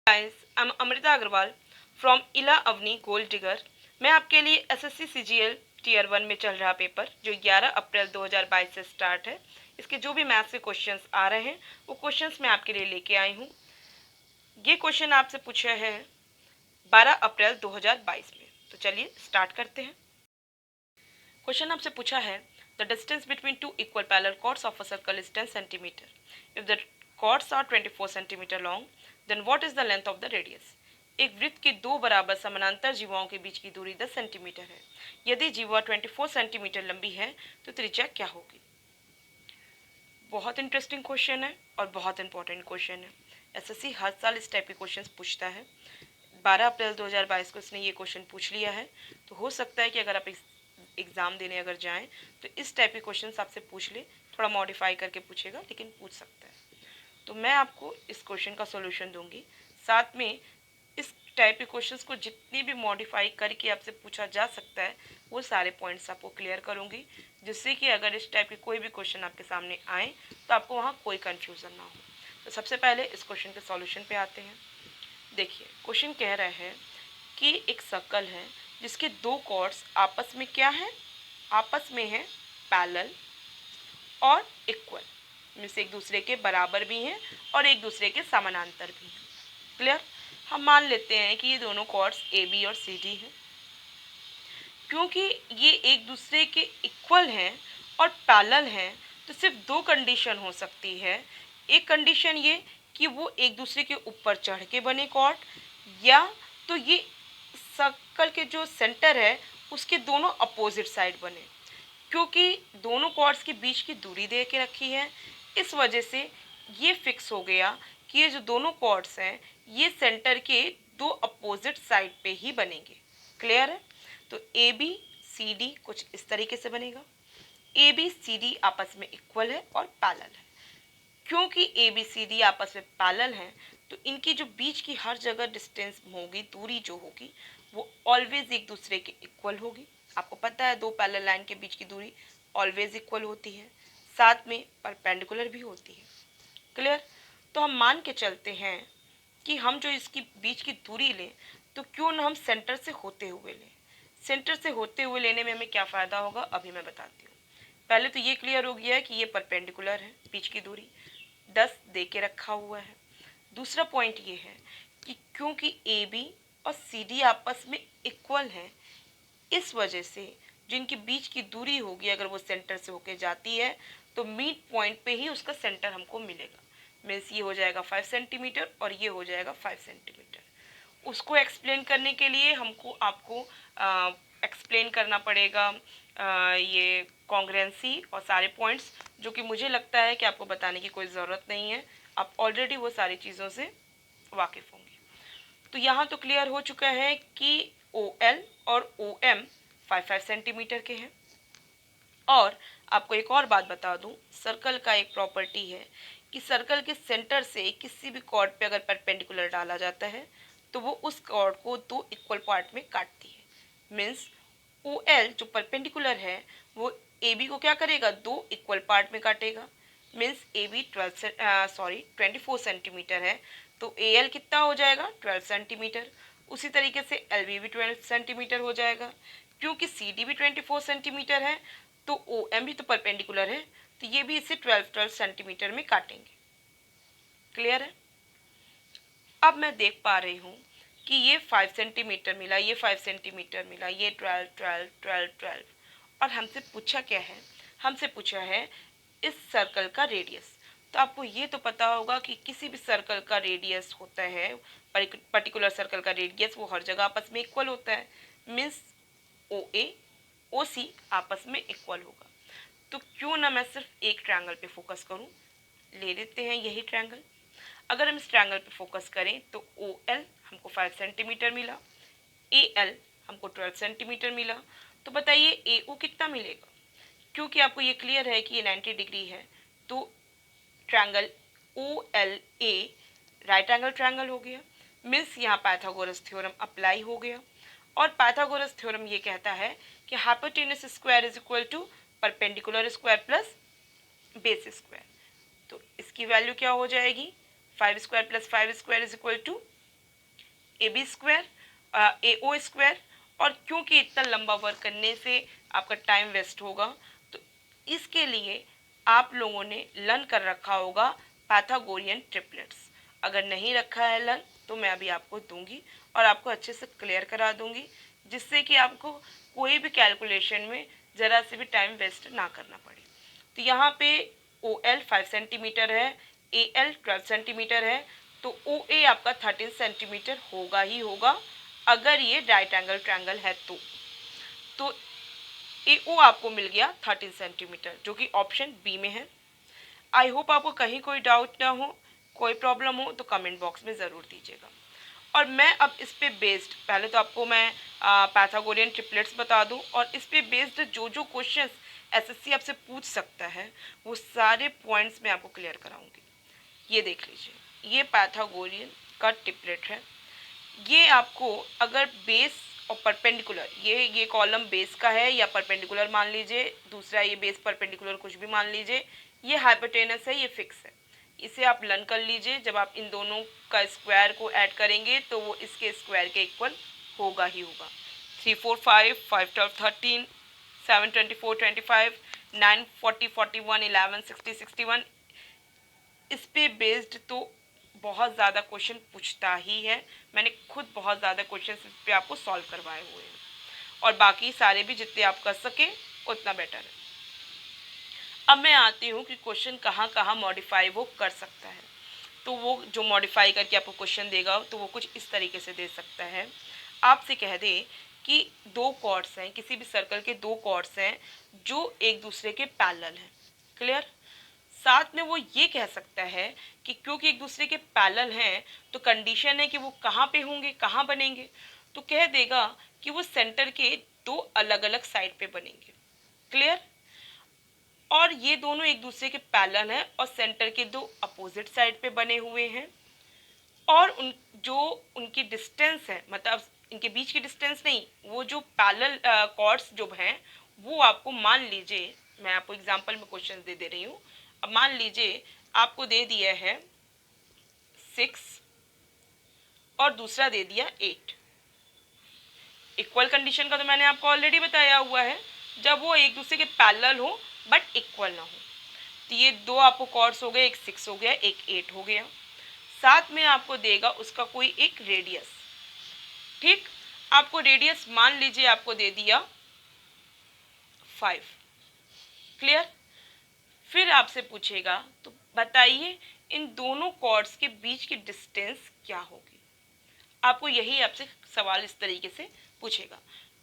Guys, I am Amrita Agarwal from Ila Avni gold digger. मैं आपके लिए एसएससी सीजीएल टीयर 1 में चल रहा पेपर जो 11 अप्रैल 2022 से स्टार्ट है, इसके जो भी मैथ्स के क्वेश्चंस आ रहे हैं वो क्वेश्चंस मैं आपके लिए लेके आई हूँ। ये क्वेश्चन आपसे पूछा है 12 अप्रैल 2022 में, तो चलिए स्टार्ट करते हैं। क्वेश्चन आपसे पूछा है the distance between two equal parallel chords of a circle is 10 centimetre. If the chords are 24 centimetre long then what is the length of the radius. एक वृत्त के दो बराबर समानांतर जीवाओं के बीच की दूरी 10 सेंटीमीटर है। यदि जीवा 24 सेंटीमीटर लंबी है तो त्रिज्या क्या होगी। बहुत इंटरेस्टिंग क्वेश्चन है और बहुत इंपॉर्टेंट क्वेश्चन है। एसएससी हर साल इस टाइप के क्वेश्चन पूछता है। 12 अप्रैल 2022 को इसने ये क्वेश्चन पूछ लिया है, तो हो सकता है कि अगर आप एग्ज़ाम देने अगर जाएं तो इस टाइप के क्वेश्चन आपसे पूछ ले, थोड़ा मॉडिफाई करके पूछेगा लेकिन पूछ सकता है। तो मैं आपको इस क्वेश्चन का सॉल्यूशन दूंगी, साथ में इस टाइप के क्वेश्चंस को जितनी भी मॉडिफाई करके आपसे पूछा जा सकता है वो सारे पॉइंट्स आपको क्लियर करूंगी, जिससे कि अगर इस टाइप के कोई भी क्वेश्चन आपके सामने आए तो आपको वहाँ कोई कन्फ्यूज़न ना हो। तो सबसे पहले इस क्वेश्चन के सॉल्यूशन पे आते हैं। देखिए, क्वेश्चन कह रहा है कि एक सर्कल है जिसके दो कॉर्ड्स आपस में क्या है, आपस में है पैरेलल और इक्वल, मीन्स एक दूसरे के बराबर भी हैं और एक दूसरे के समानांतर भी हैं। क्लियर। हम मान लेते हैं कि ये दोनों कॉर्ड्स ए बी और सी डी हैं। क्योंकि ये एक दूसरे के इक्वल हैं और पैरेलल हैं तो सिर्फ दो कंडीशन हो सकती है। एक कंडीशन ये कि वो एक दूसरे के ऊपर चढ़ के बने कॉर्ड, या तो ये सर्कल के जो सेंटर है उसके दोनों अपोजिट साइड बने। क्योंकि दोनों कॉर्ड्स के बीच की दूरी दे के रखी है, इस वजह से ये फिक्स हो गया कि ये जो दोनों कॉर्ड्स हैं ये सेंटर के दो अपोजिट साइड पे ही बनेंगे। क्लियर है। तो ए बी सी डी कुछ इस तरीके से बनेगा। ए बी सी डी आपस में इक्वल है और पैरेलल है। क्योंकि ए बी सी डी आपस में पैरेलल हैं तो इनकी जो बीच की हर जगह डिस्टेंस होगी, दूरी जो होगी वो ऑलवेज एक दूसरे के इक्वल होगी। आपको पता है दो पैरेलल लाइन के बीच की दूरी ऑलवेज इक्वल होती है, साथ में परपेंडिकुलर भी होती है। क्लियर। तो हम मान के चलते हैं कि हम जो इसकी बीच की दूरी लें तो क्यों ना हम सेंटर से होते हुए लें। सेंटर से होते हुए लेने में हमें क्या फ़ायदा होगा अभी मैं बताती हूँ। पहले तो ये क्लियर हो गया है कि ये परपेंडिकुलर है, बीच की दूरी 10 दे के रखा हुआ है। दूसरा पॉइंट ये है कि क्योंकि ए बी और सी डी आपस में इक्वल हैं, इस वजह से जिनके बीच की दूरी होगी अगर वो सेंटर से होके जाती है तो मिड पॉइंट पे ही उसका सेंटर हमको मिलेगा। मीन्स ये हो जाएगा 5 सेंटीमीटर और ये हो जाएगा 5 सेंटीमीटर। उसको एक्सप्लेन करने के लिए हमको आपको एक्सप्लेन करना पड़ेगा ये कॉन्ग्रुएंसी और सारे पॉइंट्स, जो कि मुझे लगता है कि आपको बताने की कोई ज़रूरत नहीं है, आप ऑलरेडी वो सारी चीज़ों से वाकिफ़ होंगे। तो यहाँ तो क्लियर हो चुका है कि ओ एल और ओ एम 5-5 सेंटीमीटर के हैं। और आपको एक और बात बता दूं, सर्कल का एक प्रॉपर्टी है कि सर्कल के सेंटर से किसी भी कॉर्ड पे अगर परपेंडिकुलर डाला जाता है तो वो उस कॉर्ड को दो इक्वल पार्ट में काटती है। मीन्स ओ एल जो परपेंडिकुलर है वो ए बी को क्या करेगा, दो इक्वल पार्ट में काटेगा। मीन्स ए बी 24 सेंटीमीटर है तो ए एल कितना हो जाएगा 12 सेंटीमीटर। उसी तरीके से एल बी भी 12 सेंटीमीटर हो जाएगा। क्योंकि सी डी भी 24 सेंटीमीटर है तो ओ एम भी तो परपेंडिकुलर है तो ये भी इसे 12 सेंटीमीटर में काटेंगे। क्लियर है। अब मैं देख पा रही हूँ कि ये 5 सेंटीमीटर मिला, ये 5 सेंटीमीटर मिला, ये 12 12 12 12 और हमसे पूछा क्या है, हमसे पूछा है इस सर्कल का रेडियस। तो आपको ये तो पता होगा कि किसी भी सर्कल का रेडियस होता है, पर्टिकुलर सर्कल का रेडियस वो हर जगह आपस में इक्वल होता है। मीन्स ओ ए ओ सी आपस में इक्वल होगा। तो क्यों ना मैं सिर्फ एक ट्रायंगल पे फोकस करूं, ले लेते हैं यही ट्रायंगल। अगर हम इस ट्रायंगल पे फोकस करें तो ओ एल हमको 5 सेंटीमीटर मिला, ए एल हमको 12 सेंटीमीटर मिला। तो बताइए ए ओ कितना मिलेगा। क्योंकि आपको ये क्लियर है कि ये 90 डिग्री है तो triangle O L A right angle triangle हो गया। मीन्स यहाँ पाइथागोरस थ्योरम अप्लाई हो गया। और पाइथागोरस थ्योरम ये कहता है कि hypotenuse square is equal to perpendicular square plus base square. तो इसकी वैल्यू क्या हो जाएगी, 5 square plus 5 square is equal to AB² AO², और क्योंकि इतना लंबा वर्क करने से आपका टाइम वेस्ट होगा, तो इसके लिए आप लोगों ने लर्न कर रखा होगा पाइथागोरियन ट्रिपलेट्स। अगर नहीं रखा है लर्न तो मैं अभी आपको दूंगी और आपको अच्छे से क्लियर करा दूंगी, जिससे कि आपको कोई भी कैलकुलेशन में ज़रा से भी टाइम वेस्ट ना करना पड़े। तो यहाँ पे OL 5 सेंटीमीटर है, AL 12 सेंटीमीटर है, तो OA आपका 13 सेंटीमीटर होगा ही होगा अगर ये राइट एंगल ट्रायंगल है तो AO आपको मिल गया 13 सेंटीमीटर, जो कि ऑप्शन बी में है। आई होप आपको कहीं कोई डाउट ना हो, कोई प्रॉब्लम हो तो कमेंट बॉक्स में ज़रूर दीजिएगा। और मैं अब इस पे बेस्ड, पहले तो आपको मैं पाइथागोरियन ट्रिपलेट्स बता दूं, और इस पे बेस्ड जो जो क्वेश्चंस एसएससी आपसे पूछ सकता है वो सारे पॉइंट्स मैं आपको क्लियर कराऊंगी। ये देख लीजिए, ये पाइथागोरियन का ट्रिपलेट है। ये आपको अगर बेस और परपेंडिकुलर, ये कॉलम बेस का है या परपेंडिकुलर मान लीजिए, दूसरा ये बेस परपेंडिकुलर कुछ भी मान लीजिए, ये हाइपोटेनस है, ये फिक्स है, इसे आप लर्न कर लीजिए। जब आप इन दोनों का स्क्वायर को ऐड करेंगे तो वो इसके स्क्वायर के इक्वल होगा ही होगा। 3 4 5 5 12 13 7 24 25 9 40 41 11 60 61, इस पे बेस्ड तो बहुत ज़्यादा क्वेश्चन पूछता ही है। मैंने खुद बहुत ज़्यादा क्वेश्चन इस पे आपको सॉल्व करवाए हुए हैं, और बाकी सारे भी जितने आप कर सके उतना बेटर है। अब मैं आती हूँ कि क्वेश्चन कहाँ कहाँ मॉडिफाई वो कर सकता है। तो वो जो मॉडिफाई करके आपको क्वेश्चन देगा तो वो कुछ इस तरीके से दे सकता है। आपसे कह दे कि दो कॉर्ड्स हैं, किसी भी सर्कल के दो कॉर्ड्स हैं जो एक दूसरे के पैरेलल हैं, क्लियर। साथ में वो ये कह सकता है कि क्योंकि एक दूसरे के पैरेलल हैं तो कंडीशन है कि वो कहाँ पे होंगे, कहाँ बनेंगे, तो कह देगा कि वो सेंटर के दो अलग अलग साइड पे बनेंगे, क्लियर। और ये दोनों एक दूसरे के पैरेलल हैं और सेंटर के दो अपोजिट साइड पे बने हुए हैं, और उनकी डिस्टेंस है, मतलब इनके बीच की डिस्टेंस नहीं, वो जो पैरेलल कॉर्ड्स जो हैं वो आपको, मान लीजिए मैं आपको एग्जांपल में क्वेश्चन दे रही हूँ। अब मान लीजिए आपको दे दिया है 6 और दूसरा दे दिया 8। इक्वल कंडीशन का तो मैंने आपको ऑलरेडी बताया हुआ है, जब वो एक दूसरे के पैरेलल हो बट इक्वल ना हो। तो ये दो आपको कॉर्ड्स हो गए, एक 6 हो गया, एक 8 हो गया। साथ में आपको देगा उसका कोई एक रेडियस, ठीक। आपको रेडियस मान लीजिए आपको दे दिया 5, क्लियर। फिर आपसे पूछेगा तो बताइए इन दोनों कॉर्ड्स के बीच की डिस्टेंस क्या होगी। आपको यही आपसे सवाल इस तरीके से पूछेगा।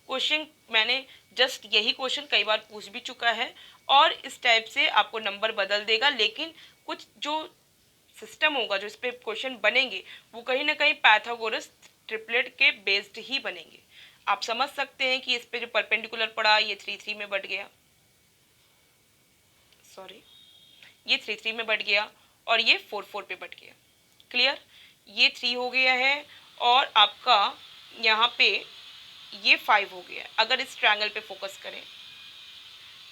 क्वेश्चन मैंने जस्ट यही क्वेश्चन कई बार पूछ भी चुका है, और इस टाइप से आपको नंबर बदल देगा, लेकिन कुछ जो सिस्टम होगा जो इस पे क्वेश्चन बनेंगे वो कहीं ना कहीं पाइथागोरस ट्रिपलेट के बेस्ड ही बनेंगे। आप समझ सकते हैं कि इस पे जो परपेंडिकुलर पड़ा ये 3 3 में बढ़ गया, सॉरी ये 3 3 में बढ़ गया, और ये 4 4 पे बढ़ गया, क्लियर। ये 3 हो गया है और आपका यहाँ पे ये 5 हो गया। अगर इस ट्रायंगल पे फोकस करें,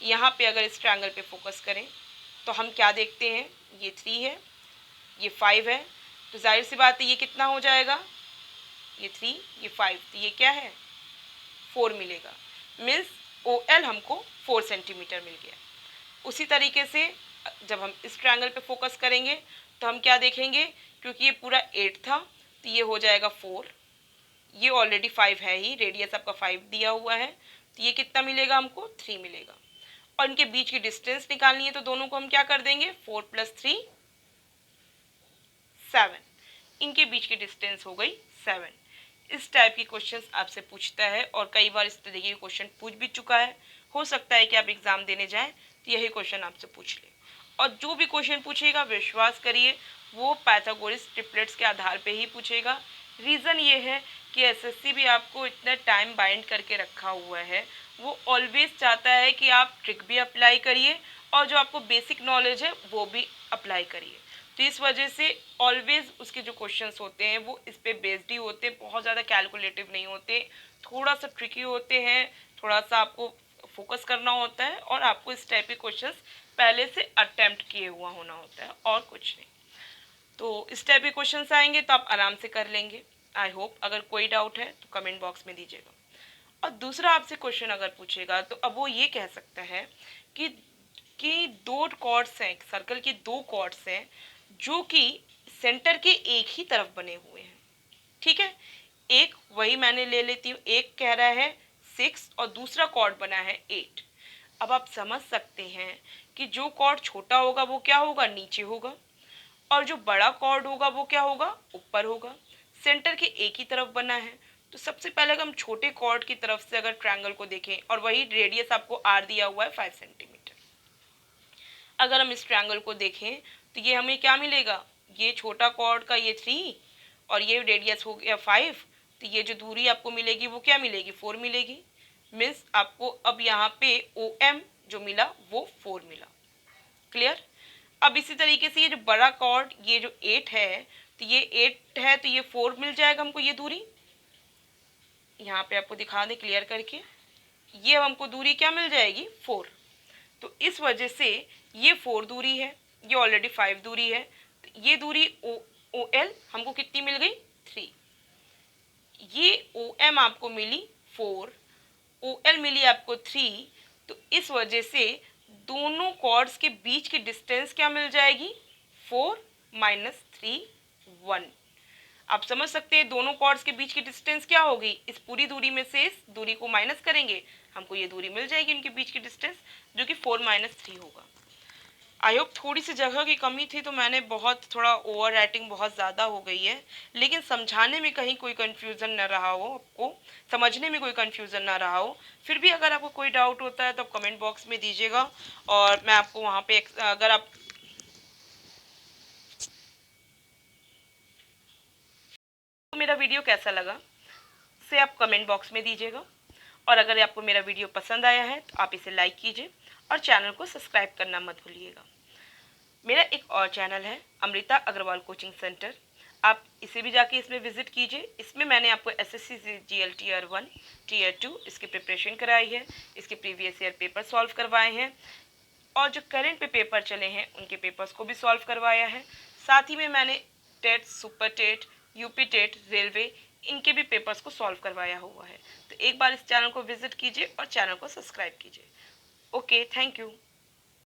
यहाँ पे अगर इस ट्रायंगल पे फोकस करें तो हम क्या देखते हैं, ये 3 है, ये 5 है, तो जाहिर सी बात है ये कितना हो जाएगा, ये 3 ये 5, तो ये क्या है 4 मिलेगा। मीन्स OL हमको 4 सेंटीमीटर मिल गया। उसी तरीके से जब हम इस ट्रायंगल पे फोकस करेंगे तो हम क्या देखेंगे, क्योंकि ये पूरा 8 था तो ये हो जाएगा 4, ये ऑलरेडी 5 है ही, रेडियस आपका 5 दिया हुआ है, तो ये कितना मिलेगा हमको 3 मिलेगा। और इनके बीच की डिस्टेंस निकालनी है तो दोनों को हम क्या कर देंगे 4 + 3 7, इनके बीच की डिस्टेंस हो गई 7। इस टाइप के क्वेश्चंस आपसे पूछता है और कई बार इस तरीके के क्वेश्चन पूछ भी चुका है। हो सकता है कि आप एग्जाम देने जाएं तो यही क्वेश्चन आपसे पूछ ले, और जो भी क्वेश्चन पूछेगा विश्वास करिए वो पाइथागोरस ट्रिपलेट्स के आधार पे ही पूछेगा। रीज़न ये है कि एसएससी भी आपको इतना टाइम बाइंड करके रखा हुआ है, वो ऑलवेज चाहता है कि आप ट्रिक भी अप्लाई करिए और जो आपको बेसिक नॉलेज है वो भी अप्लाई करिए। तो इस वजह से ऑलवेज उसके जो क्वेश्चंस होते हैं वो इस पे बेस्ड ही होते हैं, बहुत ज़्यादा कैलकुलेटिव नहीं होते, थोड़ा सा ट्रिकी होते हैं, थोड़ा सा आपको फोकस करना होता है और आपको इस टाइप के क्वेश्चंस पहले से अटेम्प्ट किए हुआ होना होता है और कुछ नहीं। तो इस टाइप के क्वेश्चंस आएंगे तो आप आराम से कर लेंगे। आई होप अगर कोई डाउट है तो कमेंट बॉक्स में दीजिएगा। और दूसरा आपसे क्वेश्चन अगर पूछेगा तो अब वो ये कह सकता है कि दो कॉर्ड्स हैं, सर्कल के दो कॉर्ड्स हैं जो कि सेंटर के एक ही तरफ बने हुए हैं। ठीक है, एक वही मैंने ले लेती हूँ, एक कह रहा है 6 और दूसरा कॉर्ड बना है 8। अब आप समझ सकते हैं कि जो कॉर्ड छोटा होगा वो क्या होगा, नीचे होगा, और जो बड़ा कॉर्ड होगा वो क्या होगा, ऊपर होगा। सेंटर के एक ही तरफ बना है, तो सबसे पहले अगर हम छोटे कॉर्ड की तरफ से अगर ट्रायंगल को देखें, और वही रेडियस आपको आर दिया हुआ है 5 सेंटीमीटर, अगर हम इस ट्रायंगल को देखें तो ये हमें क्या मिलेगा, ये छोटा कॉर्ड का ये 3 और ये रेडियस हो गया 5, तो ये जो दूरी आपको मिलेगी वो क्या मिलेगी, 4 मिलेगी। मीन्स आपको अब यहाँ पे ओ एम जो मिला वो 4 मिला। क्लियर। अब इसी तरीके से ये जो बड़ा कॉर्ड ये जो 8 है, तो ये 8 है तो ये 4 मिल जाएगा हमको, ये दूरी यहाँ पे आपको दिखा दे क्लियर करके, ये हमको दूरी क्या मिल जाएगी, 4। तो इस वजह से ये 4 दूरी है, ये ऑलरेडी 5 दूरी है, तो ये दूरी ओ एल हमको कितनी मिल गई, 3। ये ओ एम आपको मिली 4, ओ एल मिली आपको 3, तो इस वजह से दोनों कॉर्ड्स के बीच की डिस्टेंस क्या मिल जाएगी, 4 माइनस 3 1। आप समझ सकते हैं दोनों कॉर्ड्स के बीच की डिस्टेंस क्या होगी, इस पूरी दूरी में से इस दूरी को माइनस करेंगे, हमको ये दूरी मिल जाएगी उनके बीच की डिस्टेंस, जो कि 4 माइनस 3 होगा। आई होप थोड़ी सी जगह की कमी थी तो मैंने थोड़ा ओवर राइटिंग बहुत ज़्यादा हो गई है, लेकिन समझाने में कहीं कोई कन्फ्यूज़न ना रहा हो, आपको समझने में कोई कन्फ्यूज़न ना रहा हो। फिर भी अगर आपको कोई डाउट होता है तो आप कमेंट बॉक्स में दीजिएगा, और मैं आपको वहाँ पे अगर आप मेरा वीडियो कैसा लगा से आप कमेंट बॉक्स में दीजिएगा, और अगर आपको मेरा वीडियो पसंद आया है तो आप इसे लाइक कीजिए और चैनल को सब्सक्राइब करना मत भूलिएगा। मेरा एक और चैनल है अमृता अग्रवाल कोचिंग सेंटर, आप इसे भी जाके इसमें विजिट कीजिए। इसमें मैंने आपको एसएससी जीएल टीयर 1 टीयर 2 इसकी प्रिपरेशन कराई है, इसके प्रीवियस ईयर पेपर सॉल्व करवाए हैं, और जो करंट पे पेपर चले हैं उनके पेपर्स को भी सॉल्व करवाया है। साथ ही में मैंने TET, super TET, UP TET, railway इनके भी पेपर्स को सॉल्व करवाया हुआ है। तो एक बार इस चैनल को विजिट कीजिए और चैनल को सब्सक्राइब कीजिए। Okay, thank you.